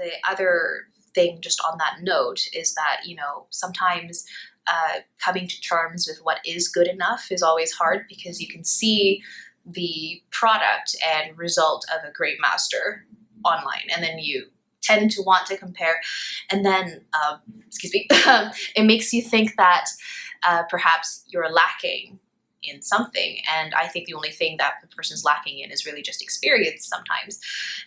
the other thing just on that note is that, you know, sometimes coming to terms with what is good enough is always hard, because you can see the product and result of a great master online, and then you tend to want to compare, and then it makes you think that perhaps you're lacking in something, and I think the only thing that the person's lacking in is really just experience sometimes,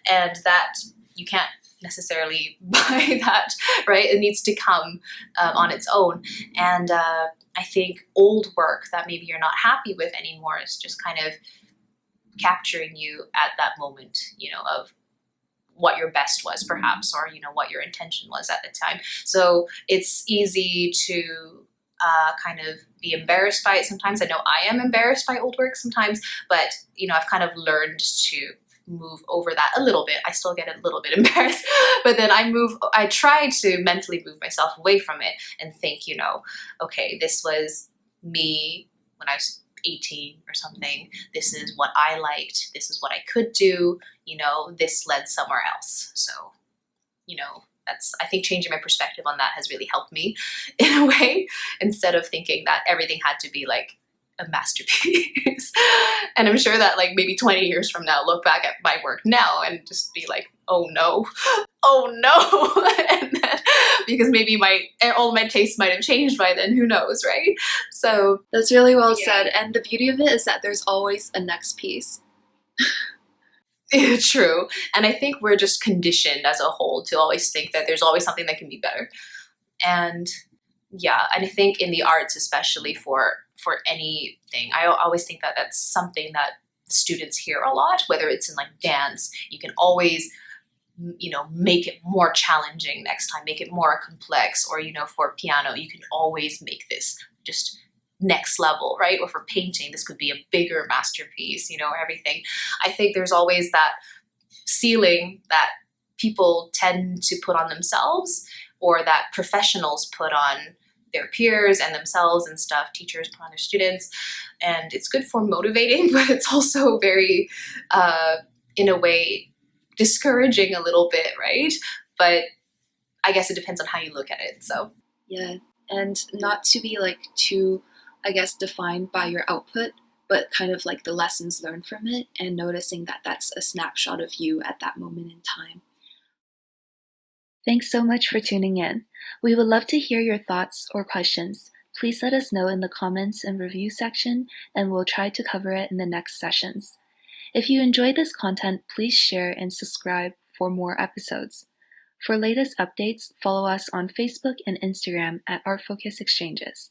and that you can't necessarily buy that, right? It needs to come on its own. And I think old work that maybe you're not happy with anymore is just kind of capturing you at that moment, you know, of what your best was perhaps, or, you know, what your intention was at the time. So it's easy to kind of be embarrassed by it sometimes. I know I am embarrassed by old work sometimes, but, you know, I've kind of learned to move over that a little bit. I still get a little bit embarrassed, but then I try to mentally move myself away from it and think, you know, okay, this was me when I was 18 or something. This is what I liked. This is what I could do. You know, this led somewhere else. So, you know, I think changing my perspective on that has really helped me in a way, instead of thinking that everything had to be like a masterpiece. And I'm sure that like maybe 20 years from now, look back at my work now and just be like, oh no, and then, because maybe all my tastes might have changed by then, who knows, right? So that's really well said. And the beauty of it is that there's always a next piece. True. And I think we're just conditioned as a whole to always think that there's always something that can be better. And yeah, and I think in the arts, especially for anything, I always think that that's something that students hear a lot, whether it's in like dance, you can always, you know, make it more challenging next time, make it more complex, or, you know, for piano, you can always make this just next level, right? Or for painting, this could be a bigger masterpiece, you know, everything. I think there's always that ceiling that people tend to put on themselves, or that professionals put on their peers and themselves and stuff, teachers put on their students. And it's good for motivating, but it's also very, in a way, discouraging a little bit, right? But I guess it depends on how you look at it, so. Yeah, and not to be like too, I guess, defined by your output, but kind of like the lessons learned from it, and noticing that that's a snapshot of you at that moment in time. Thanks so much for tuning in. We would love to hear your thoughts or questions. Please let us know in the comments and review section, and we'll try to cover it in the next sessions. If you enjoyed this content, please share and subscribe for more episodes. For latest updates, follow us on Facebook and Instagram at Art Focus Exchanges.